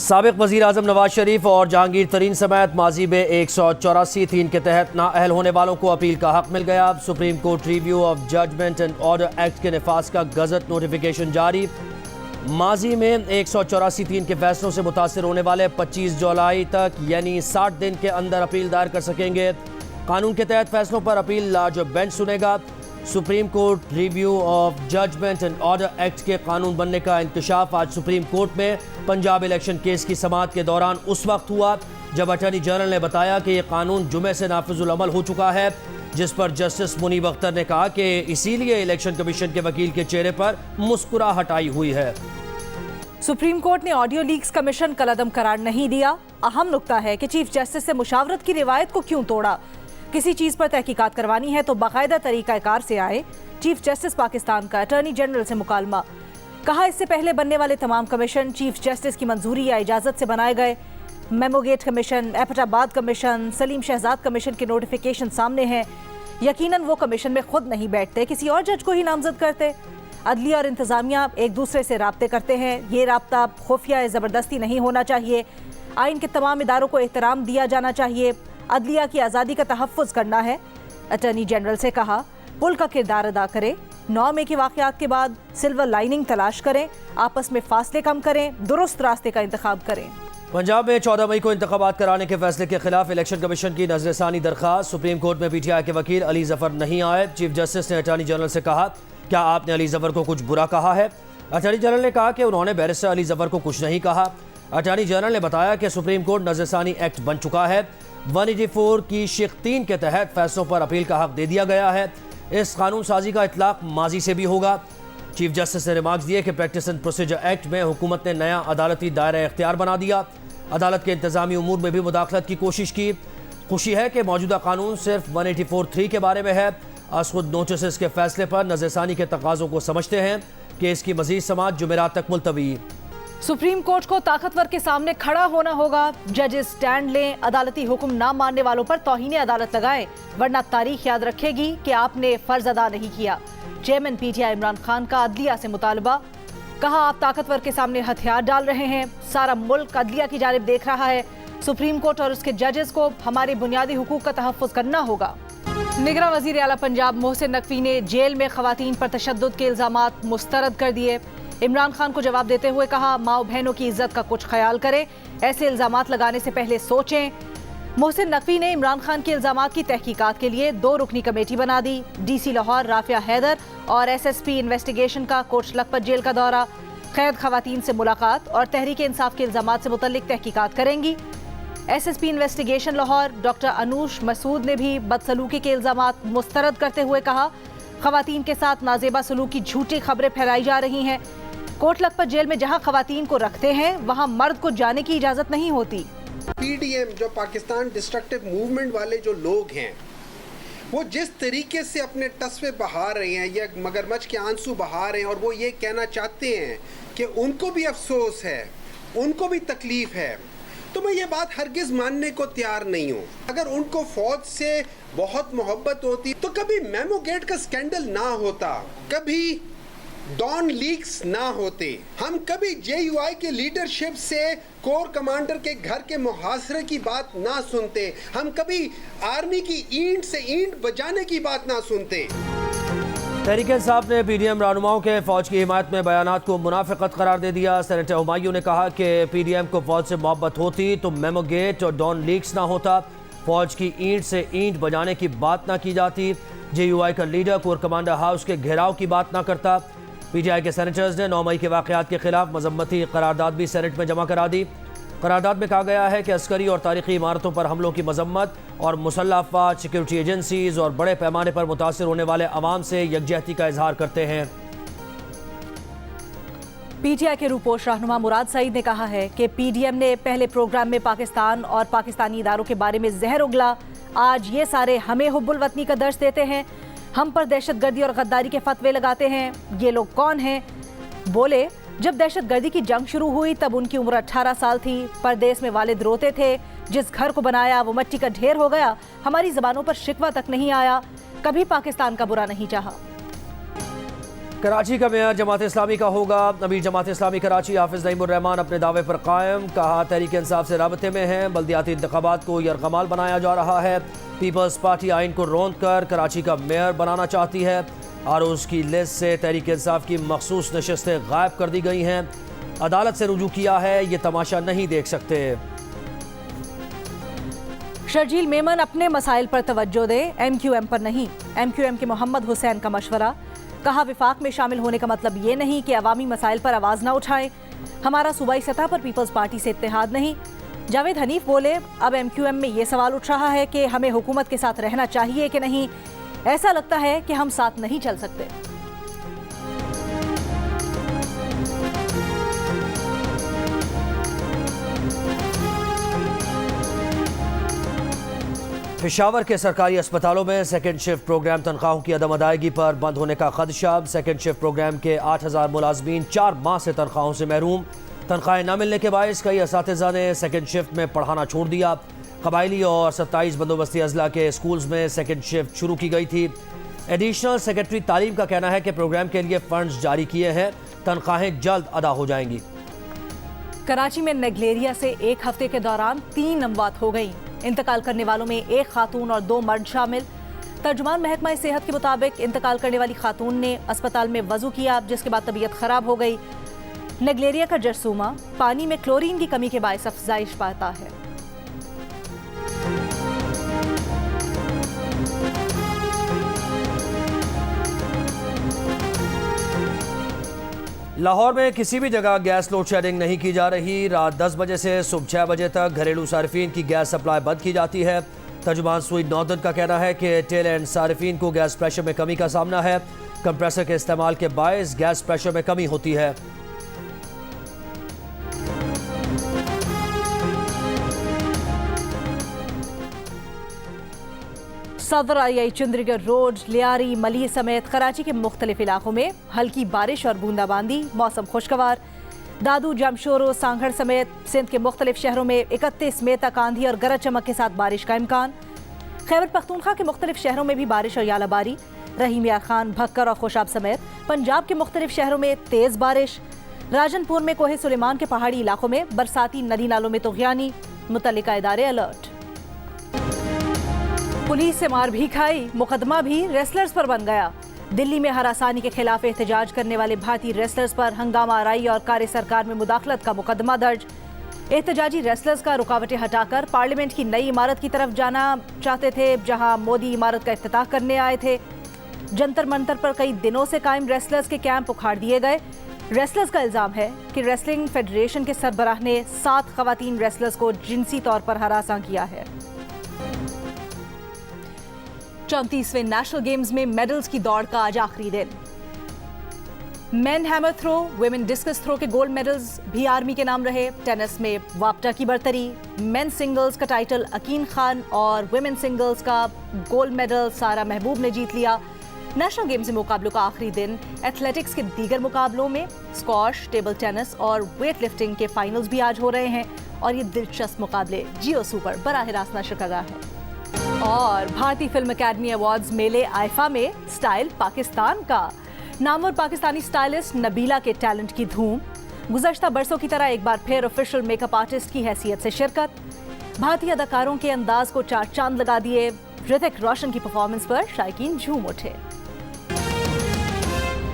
साबिक वज़ीर आज़म नवाज शरीफ और जहांगीर तरीन समेत माजी में 184(3) के तहत नाअहल होने वालों को अपील का हक मिल गया। Supreme Court review of judgment and order act के नफाज का गजट नोटिफिकेशन जारी। माजी में 184(3) के फैसलों से मुतासर होने वाले 25 जुलाई तक यानी 60 दिन के अंदर अपील दायर कर सकेंगे। कानून के तहत फैसलों पर अपील लार्ज बेंच सुनेगा। Supreme Court review of judgment and order act के कानून बनने का इंकशाफ आज सुप्रीम कोर्ट में पंजाब इलेक्शन केस की समाअत के दौरान उस वक्त हुआ जब अटॉर्नी जनरल ने बताया कि यह कानून जुमे से नाफिजुल अमल हो चुका है, जिस पर जस्टिस मुनीब अख्तर ने कहा कि इसीलिए इलेक्शन कमीशन के वकील के चेहरे पर मुस्कुराहट आई हुई है। सुप्रीम कोर्ट ने ऑडियो लीक्स कमीशन कलअदम करार नहीं दिया। अहम नुक्ता है कि चीफ जस्टिस से मुशावरत की रिवायत को क्यों तोड़ा। किसी चीज पर तहकीकात करवानी है तो बाकायदा तरीकाकार से आए। चीफ जस्टिस पाकिस्तान का अटॉर्नी जनरल से मुकालमा। कहा इससे पहले बनने वाले तमाम कमीशन चीफ जस्टिस की मंजूरी या इजाजत से बनाए गए। Memogate commission, Abbottabad commission, Saleem Shahzad commission के नोटिफिकेशन सामने हैं। यकीनन वो कमीशन में खुद नहीं बैठते, किसी और जज को ही नामजद करते। अदलिया और इंतजामिया एक दूसरे से राब्ते करते हैं। ये राब्ता खुफिया या ज़बरदस्ती नहीं होना चाहिए। आइन के तमाम इदारों को एहतराम दिया जाना चाहिए। अदलिया की आज़ादी का तहफ़्फ़ुज़ करना है। अटॉर्नी जनरल से कहा पुल का किरदार अदा करें। 9 मई के वाक़यात के बाद सिल्वर लाइनिंग तलाश करें। आपस में फासले कम करें। दुरुस्त रास्ते का इंतखाब करें। पंजाब में 14 मई को इंतखाबात कराने के फैसले के खिलाफ इलेक्शन कमीशन की नजरसानी दरख्वास्त। सुप्रीम कोर्ट में पीटीआई के वकील अली जफर नहीं आए। चीफ जस्टिस ने अटॉर्नी जनरल से कहा, क्या आपने अली जफर को कुछ बुरा कहा है? अटॉर्नी जनरल ने कहा कि उन्होंने बैरिस्टर अली जफर को कुछ नहीं कहा। अटॉर्नी जनरल ने बताया कि सुप्रीम कोर्ट नजरसानी एक्ट बन चुका है। 184 की शिक 3 के तहत फैसलों पर अपील का हक दे दिया गया है। इस कानून साजी का इतलाक माजी से भी होगा। चीफ जस्टिस ने रिमार्क्स दिए कि प्रैक्टिस एंड प्रोसीजर एक्ट में हुकूमत ने नया अदालती दायरा इख्तियार बना दिया। अदालत के इंतजामी उमूर में भी मुदाखलत की कोशिश की। खुशी है कि मौजूदा कानून सिर्फ 184(3) के बारे में है। असखुद नोटिस के फैसले पर नजरसानी के तकाज़ों को समझते हैं कि इसकी मजीद समाअत जुमेरात तक मुलतवी। सुप्रीम कोर्ट को ताकतवर के सामने खड़ा होना होगा। जजेस स्टैंड लें। अदालती हुक्म ना मानने वालों पर तौहीन अदालत लगाएं, वरना तारीख याद रखेगी कि आपने फर्ज अदा नहीं किया। चेयरमैन पीटीआई इमरान खान का अदलिया से मुतालबा। कहा आप ताकतवर के सामने हथियार डाल रहे हैं। सारा मुल्क अदलिया की जानिब देख रहा है। सुप्रीम कोर्ट और उसके जजेस को हमारे बुनियादी हुकूक का तहफ़्फ़ुज़ करना होगा। निगरान वज़ीर आला पंजाब मोहसिन नकवी ने जेल में ख़वातीन पर तशद्दुद के इल्ज़ामात मुस्तरद कर दिए। इमरान खान को जवाब देते हुए कहा, माओ बहनों की इज्जत का कुछ ख्याल करें, ऐसे इल्ज़ामात लगाने से पहले सोचें। मोहसिन नकवी ने इमरान खान के इल्ज़ामात की तहकीकात के लिए 2 रुकनी कमेटी बना दी। डीसी लाहौर राफिया हैदर और एसएसपी इन्वेस्टिगेशन का कोच लखपत जेल का दौरा। कैद ख़वातीन से मुलाकात और तहरीक इंसाफ के इल्ज़ामात से मुतल्लिक तहकीकात करेंगी। SSP investigation Lahore doctor Anoosh Masood ने भी बदसलूकी के इल्ज़ामात मुस्तरद करते हुए कहा, ख़वातीन के साथ नाजेबा सलूक की झूठी खबरें फैलाई जा रही हैं। कोट लखपत जेल में जहां ख़वातीन को रखते हैं वहां मर्द को जाने की इजाज़त नहीं होती। पीडीएम जो पाकिस्तान डिस्ट्रक्टिव मूवमेंट वाले जो लोग हैं, वो जिस तरीके से अपने तस्वे बहा रहे हैं या मगरमच्छ के आंसू बहा रहे हैं और वो ये कहना चाहते हैं कि उनको भी अफसोस है, उनको भी तकलीफ है, तो मैं ये बात हरगिज़ मानने को तैयार नहीं हूँ। अगर उनको फौज से बहुत मोहब्बत होती तो कभी मेमोगेट का स्कैंडल ना होता, कभी डॉन लीक्स ना होते, हम कभी जेयूआई के लीडरशिप से कोर कमांडर के घर के मुहासरे की बात ना सुनते, हम कभी आर्मी की ईंट से ईंट बजाने की बात ना सुनते। तहरीक इंसाफ ने पीडीएम रहनुमाओं के फौज की हिमायत में बयानात को मुनाफिकत करार दे दिया। सेनेटर हुमायूं ने कहा कि पीडीएम को फौज से मोहब्बत होती तो मेमोगेट और डॉन लीक्स ना होता, फौज की ईंट से ईंट बजाने की बात ना की जाती, जेयूआई का लीडर कोर कमांडर हाउस के घेराव की बात ना करता। पीटीआई के सेनेटर्स ने 9 मई के वाक़यात के खिलाफ मजम्मती करारदाद भी सेनेट में जमा करा दी। करारदाद में कहा गया है कि अस्करी और तारीखी इमारतों पर हमलों की मजम्मत और मुसल्लह अफवाज, सिक्योरिटी एजेंसीज और बड़े पैमाने पर मुतासर होने वाले अवाम से यकजहती का इजहार करते हैं। पीटीआई के रूपोश रहनुमा मुराद सईद ने कहा है कि पीडीएम ने पहले प्रोग्राम में पाकिस्तान और पाकिस्तानी इदारों के बारे में जहर उगला। आज ये सारे हमें हुब्बुल वतनी का दर्ज देते हैं, हम पर दहशतगर्दी और गद्दारी के फतवे लगाते हैं। ये लोग कौन हैं? बोले, जब दहशतगर्दी की जंग शुरू हुई तब उनकी उम्र 18 साल थी। परदेश में वालिद रोते थे, जिस घर को बनाया वो मिट्टी का ढेर हो गया। हमारी ज़बानों पर शिकवा तक नहीं आया, कभी पाकिस्तान का बुरा नहीं चाहा। कराची का मेयर जमात इस्लामी का होगा। अमीर जमात इस्लामी कराची हाफिज नईमुर रहमान अपने दावे पर कायम, कहा तहरीक इंसाफ से राबते में हैं। बल्दियाती इंतखाबात को यरगमाल बनाया जा रहा है। पीपल्स पार्टी आइन को रौंद कर कराची का मेयर बनाना चाहती है और उसकी लिस्ट से तहरीक इंसाफ की मखसूस नशस्तें गायब कर दी गई हैं। अदालत से रुजू किया है, ये तमाशा नहीं देख सकते। शर्जील मेमन अपने मसाइल पर तवज्जो दे, MQM पर नहीं। MQM के मोहम्मद हुसैन का मशवरा, कहा विफाक में शामिल होने का मतलब ये नहीं कि अवामी मसाइल पर आवाज़ ना उठाएं। हमारा सूबाई सतह पर पीपल्स पार्टी से इत्तेहाद नहीं। जावेद हनीफ बोले, अब MQM में ये सवाल उठ रहा है कि हमें हुकूमत के साथ रहना चाहिए कि नहीं। ऐसा लगता है कि हम साथ नहीं चल सकते। पेशावर के सरकारी अस्पतालों में सेकंड शिफ्ट प्रोग्राम तनख्वाहों की अदम अदायगी पर बंद होने का खदशा। सेकंड शिफ्ट प्रोग्राम के 8000 मुलाजमीन 4 माह से तनख्वाहों से महरूम। तनख्वाहें न मिलने के बायस कई असातिज़ा ने सेकंड शिफ्ट में पढ़ाना छोड़ दिया। कबायली और 27 बंदोबस्ती अजला के स्कूल्स में सेकंड शिफ्ट शुरू की गई थी। एडिशनल सेक्रेटरी तालीम का कहना है कि प्रोग्राम के लिए फंड्स जारी किए हैं, तनख्वाहें जल्द अदा हो जाएंगी। कराची में नेग्लेरिया से एक हफ्ते के दौरान 3 अमवात हो गई। इंतकाल करने वालों में 1 खातून और 2 मर्द शामिल। तर्जुमान महकमा सेहत के मुताबिक इंतकाल करने वाली खातून ने अस्पताल में वजू किया, जिसके बाद तबीयत खराब हो गई। नेग्लेरिया का जरसूमा पानी में क्लोरीन की कमी के बायस अफजाइश पाता है। लाहौर में किसी भी जगह गैस लोड शेडिंग नहीं की जा रही। रात 10 बजे से सुबह 6 बजे तक घरेलू सारिफीन की गैस सप्लाई बंद की जाती है। तर्जुमान स्वीट नॉर्दर्न का कहना है कि टेल एंड सारिफीन को गैस प्रेशर में कमी का सामना है। कंप्रेसर के इस्तेमाल के बायस गैस प्रेशर में कमी होती है। सदर आई चंद्रीगढ़ रोड, लियारी, मलिह समेत कराची के मुख्तलिफ इलाकों में हल्की बारिश और बूंदाबांदी। मौसम खुशगवार। दादू, जमशोरो, सांगड़ समेत सिंध के मुख्तलिफ शहरों में 31 मई तक आंधी और गरज चमक के साथ बारिश का इम्कान। खैबर पख्तूनख्वा के मुख्तलिफ शहरों में भी बारिश और यालाबारी। रहीम यार खान, भक्कर और खुशाब समेत पंजाब के मुख्तलिफ शहरों में तेज बारिश। राजनपुर में कोहे सुलेमान के पहाड़ी इलाकों में बरसाती नदी नालों में तुग़यानी। मुतल्लिका इदारे अलर्ट। पुलिस से मार भी खाई, मुकदमा भी रेसलर्स पर बन गया। दिल्ली में हरासानी के खिलाफ एहतजाज करने वाले भारतीय रेसलर्स पर हंगामा आराई और कार्य सरकार में मुदाखलत का मुकदमा दर्ज। एहतजाजी रेसलर्स का रुकावटें हटाकर पार्लियामेंट की नई इमारत की तरफ जाना चाहते थे, जहां मोदी इमारत का इफ्तिताह करने आए थे। जंतर मंतर पर कई दिनों से कायम रेसलर्स के कैंप उखाड़ दिए गए। रेसलर्स का इल्जाम है कि रेसलिंग फेडरेशन के सरबराह ने 7 खवातीन रेसलर्स को जिनसी तौर पर हरासा किया है। 34वें नेशनल गेम्स में मेडल्स की दौड़ का आज आखिरी दिन। Men hammer throw, women discus throw के गोल्ड मेडल्स भी आर्मी के नाम रहे। टेनिस में वापटा की बरतरी। मेन सिंगल्स का टाइटल अकीन खान और वुमेन सिंगल्स का गोल्ड मेडल सारा महबूब ने जीत लिया। नेशनल गेम्स मुकाबलों का आखिरी दिन। एथलेटिक्स के दीगर मुकाबलों में स्क्वॉश, टेबल टेनिस और वेट लिफ्टिंग के फाइनल्स भी आज हो रहे हैं और ये दिलचस्प मुकाबले जियो सुपर बराह रास्त नशर कर रहा है। और भारतीय फिल्म अकेडमी अवार्ड्स मेले आइफा में स्टाइल पाकिस्तान का। नामवर पाकिस्तानी स्टाइलिस्ट नबीला के टैलेंट की धूम। गुज़श्ता बरसों की तरह एक बार फिर ऑफिशियल मेकअप आर्टिस्ट की हैसियत से शिरकत। भारतीय अदाकारों के अंदाज को 4 चांद लगा दिए। ऋतिक रोशन की परफॉर्मेंस पर शायकीन झूम उठे।